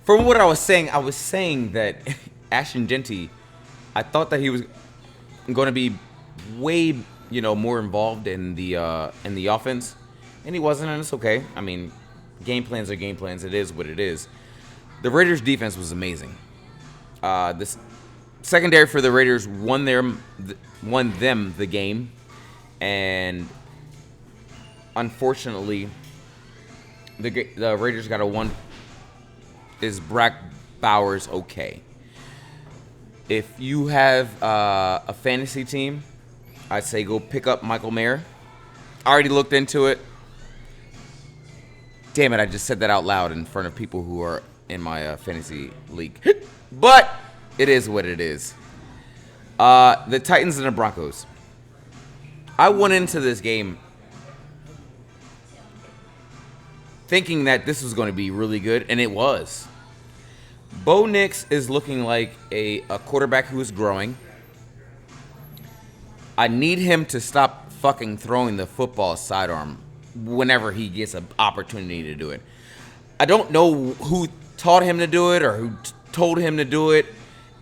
From what I was saying that Ashton Genty, I thought that he was going to be way, more involved in the offense, and he wasn't, and it's okay. I mean, game plans are game plans. It is what it is. The Raiders' defense was amazing. This secondary for the Raiders won them the game, and unfortunately, the Raiders got a one. Is Brack Bowers okay? If you have a fantasy team, I'd say go pick up Michael Mayer. I already looked into it. Damn it, I just said that out loud in front of people who are in my fantasy league. But it is what it is. The Titans and the Broncos. I went into this game thinking that this was going to be really good, and it was. Bo Nix is looking like a quarterback who is growing. I need him to stop fucking throwing the football sidearm whenever he gets an opportunity to do it. I don't know who taught him to do it or who told him to do it.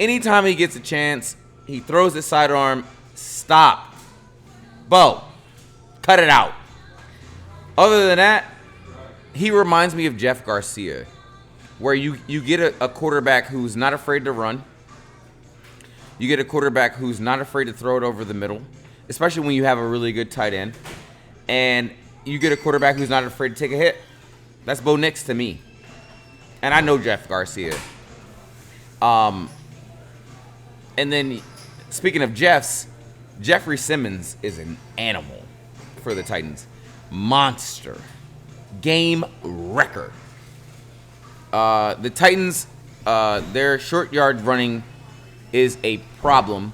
Anytime he gets a chance, he throws the sidearm. Stop. Bo, cut it out. Other than that, he reminds me of Jeff Garcia, where you get a quarterback who's not afraid to run. You get a quarterback who's not afraid to throw it over the middle, especially when you have a really good tight end. And you get a quarterback who's not afraid to take a hit. That's Bo Nix to me. And I know Jeff Garcia. And then, speaking of Jeffs, Jeffrey Simmons is an animal for the Titans. Monster. Game wrecker. The Titans, their short yard running is a problem.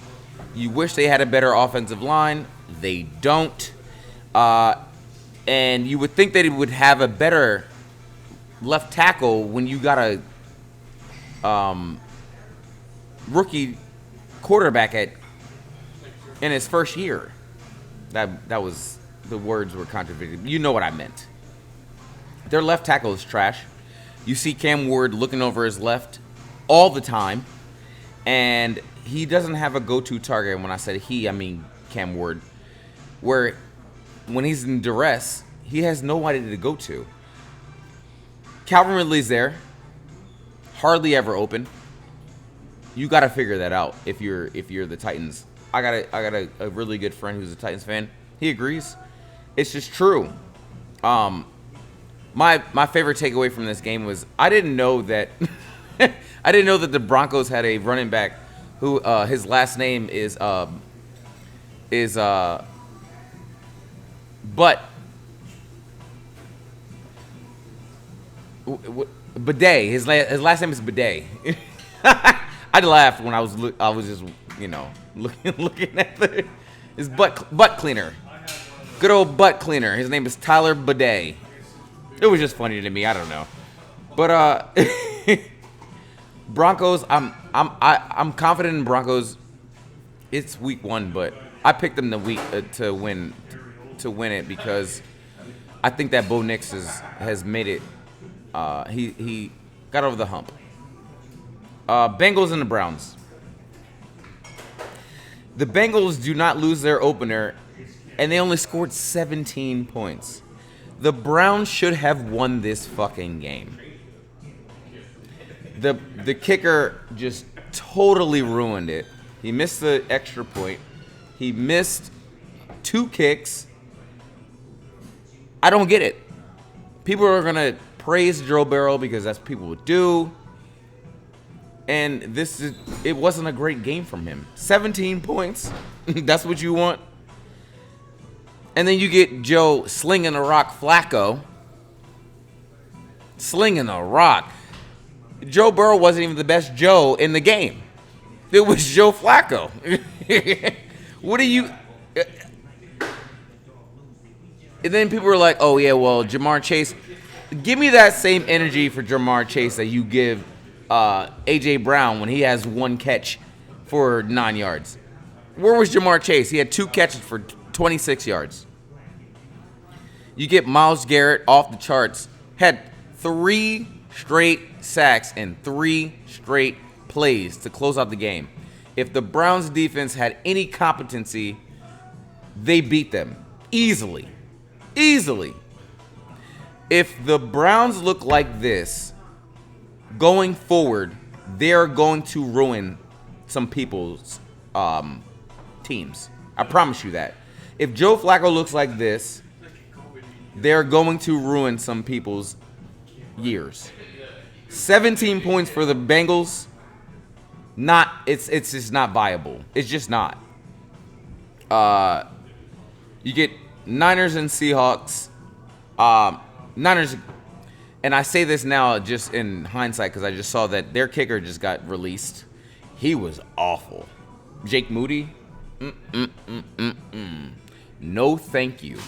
You wish they had a better offensive line. They don't. And you would think that it would have a better left tackle when you got a rookie quarterback in his first year. That was, the words were contradicted. You know what I meant. Their left tackle is trash. You see Cam Ward looking over his left all the time, and he doesn't have a go-to target. And when I said he, I mean Cam Ward, where when he's in duress, he has nobody to go to. Calvin Ridley's there, hardly ever open. You got to figure that out if you're the Titans. I got a really good friend who's a Titans fan. He agrees. It's just true. My favorite takeaway from this game was I didn't know that the Broncos had a running back who his last name is Bidet. His last name is Bidet. I laughed when I was just looking at his butt cleaner. Good old butt cleaner. His name is Tyler Bidet. It was just funny to me. I don't know, but Broncos. I'm confident in Broncos. It's week 1, but I picked them to win it because I think that Bo Nix has made it. He got over the hump. Bengals and the Browns. The Bengals do not lose their opener, and they only scored 17 points. The Browns should have won this fucking game. The kicker just totally ruined it. He missed the extra point. He missed 2 kicks. I don't get it. People are going to praise Joe Burrow because that's what people would do. And it wasn't a great game from him. 17 points. That's what you want? And then you get Joe slinging a rock Flacco. Slinging a rock. Joe Burrow wasn't even the best Joe in the game. It was Joe Flacco. What do you... And then people were like, oh, yeah, well, Jamar Chase. Give me that same energy for Jamar Chase that you give A.J. Brown when he has 1 catch for 9 yards. Where was Jamar Chase? He had 2 catches for 26 yards. You get Myles Garrett off the charts. Had 3 straight sacks in 3 straight plays to close out the game. If the Browns defense had any competency, they beat them easily. Easily. If the Browns look like this going forward, they're going to ruin some people's teams. I promise you that. If Joe Flacco looks like this, they're going to ruin some people's years. 17 points for the Bengals. It's just not viable. It's just not. You get Niners and Seahawks. Niners, and I say this now just in hindsight because I just saw that their kicker just got released. He was awful. Jake Moody. No, thank you.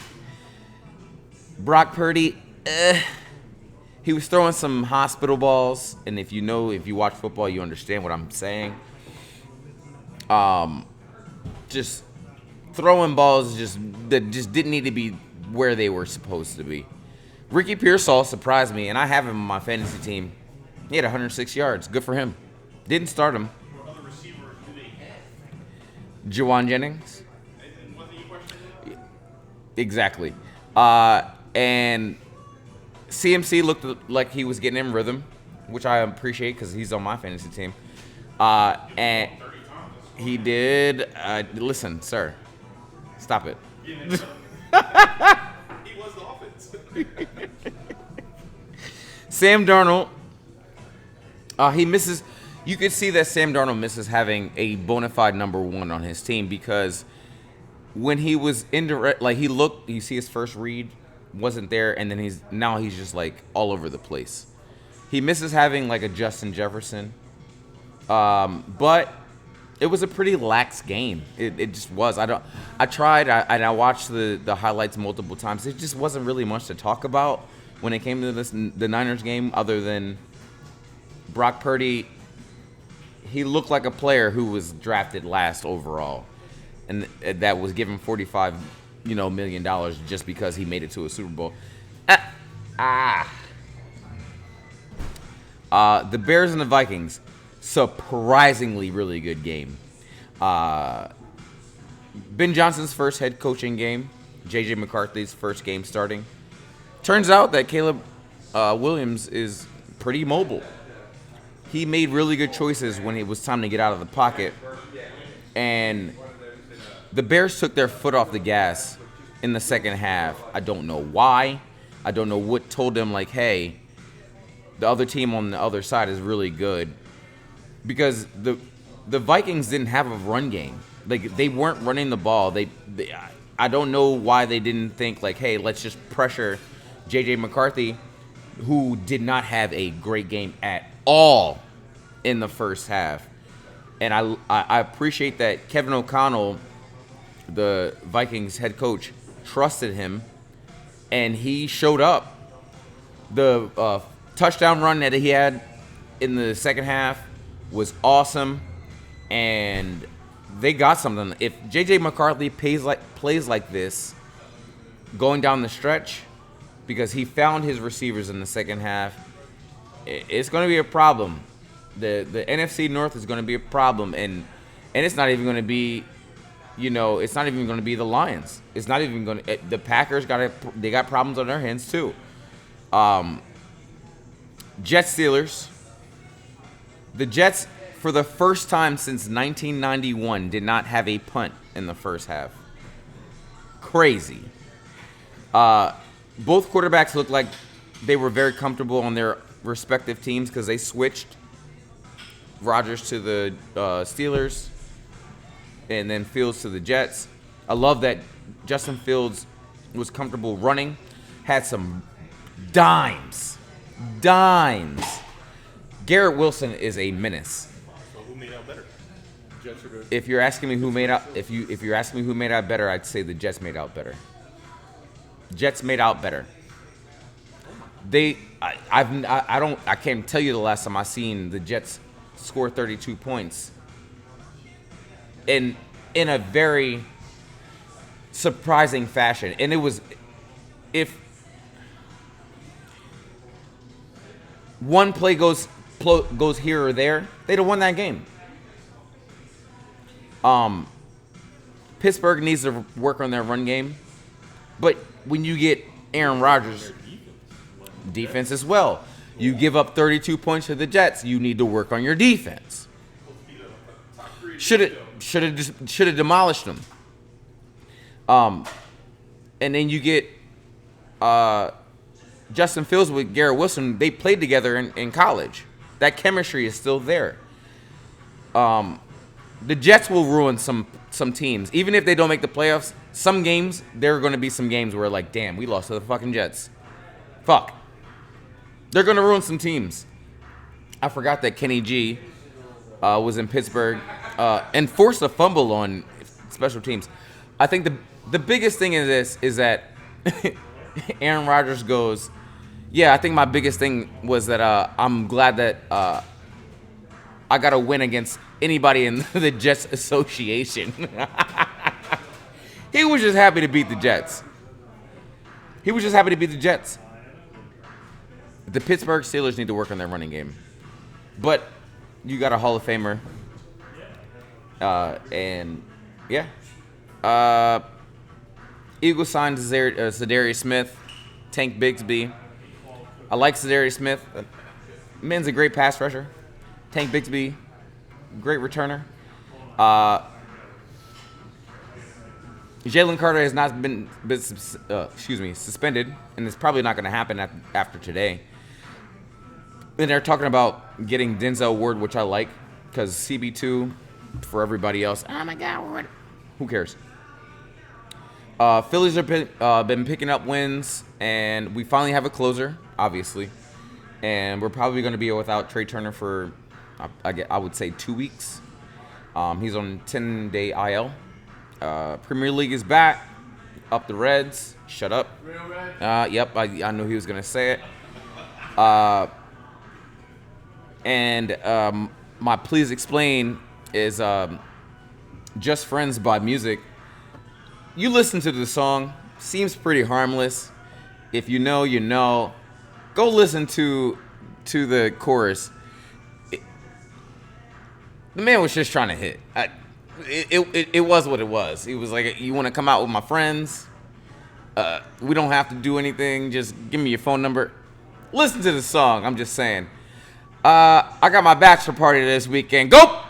Brock Purdy. He was throwing some hospital balls, and if you watch football, you understand what I'm saying. Just throwing balls that just didn't need to be where they were supposed to be. Ricky Pearsall surprised me, and I have him on my fantasy team. He had 106 yards. Good for him. Didn't start him. What other receiver do they have? Jawan Jennings. And wasn't you questioning him? Exactly. And CMC looked like he was getting in rhythm, which I appreciate because he's on my fantasy team. And he did. Listen, sir, stop it. He was the offense. Sam Darnold, he misses. You could see that Sam Darnold misses having a bona fide number 1 on his team because when he was indirect, like you see his first read wasn't there, and then he's just like all over the place. He misses having like a Justin Jefferson, but it was a pretty lax game. It just was. I tried. I watched the highlights multiple times. It just wasn't really much to talk about when it came to the Niners game, other than Brock Purdy. He looked like a player who was drafted last overall, and that was given $45 million just because he made it to a Super Bowl. The Bears and the Vikings, surprisingly really good game. Ben Johnson's first head coaching game. J.J. McCarthy's first game starting. Turns out that Caleb Williams is pretty mobile. He made really good choices when it was time to get out of the pocket. And the Bears took their foot off the gas in the second half. I don't know why. I don't know what told them, like, hey, the other team on the other side is really good. Because the Vikings didn't have a run game. Like, they weren't running the ball. I don't know why they didn't think, like, hey, let's just pressure J.J. McCarthy, who did not have a great game at all in the first half. And I appreciate that Kevin O'Connell, the Vikings head coach, trusted him, and he showed up. The touchdown run that he had in the second half was awesome, and they got something. If J.J. McCarthy plays like this going down the stretch, because he found his receivers in the second half, it's going to be a problem. The NFC North is going to be a problem, and it's not even going to be, it's not even going to be the Lions. It's not even going to. The Packers they got problems on their hands too. Jets Steelers. The Jets, for the first time since 1991, did not have a punt in the first half. Crazy. Both quarterbacks looked like they were very comfortable on their respective teams because they switched. Rodgers to the Steelers, and then Fields to the Jets. I love that Justin Fields was comfortable running, had some dimes. Garrett Wilson is a menace. So who made out better? Jets or the If you're asking me who made out, if you're asking me who made out better, I'd say the Jets made out better. Jets made out better. I can't tell you the last time I seen the Jets score 32 points in a very surprising fashion. And it was, if one play goes here or there, they'd have won that game. Pittsburgh needs to work on their run game, but when you get Aaron Rodgers, defense as well. You give up 32 points to the Jets. You need to work on your defense. Should have demolished them. And then you get Justin Fields with Garrett Wilson. They played together in college. That chemistry is still there. The Jets will ruin some teams. Even if they don't make the playoffs, some games, there are going to be some games where like, damn, we lost to the fucking Jets. Fuck. They're going to ruin some teams. I forgot that Kenny G was in Pittsburgh and forced a fumble on special teams. I think the biggest thing in this is that Aaron Rodgers goes, yeah, I think my biggest thing was that I'm glad that I got to win against anybody in the Jets Association. He was just happy to beat the Jets. The Pittsburgh Steelers need to work on their running game. But you got a Hall of Famer. And, yeah. Eagles signed Zadarius Smith, Tank Bigsby. I like Zadarius Smith. Man's a great pass rusher. Tank Bigsby, great returner. Jalen Carter has not been suspended, and it's probably not going to happen after today. And they're talking about getting Denzel Ward, which I like, because CB2 for everybody else. Oh my God, who cares? Phillies have been picking up wins, and we finally have a closer, obviously. And we're probably going to be without Trey Turner for, I would say, 2 weeks. He's on 10-day IL. Premier League is back. Up the Reds. Shut up. Real red? Yep, I knew he was going to say it. And my Please Explain is Just Friends by Music. You listen to the song. Seems pretty harmless. If you know, you know. Go listen to the chorus. The man was just trying to hit. It was what it was. He was like, you want to come out with my friends? We don't have to do anything. Just give me your phone number. Listen to the song. I'm just saying. I got my bachelor party this weekend. Go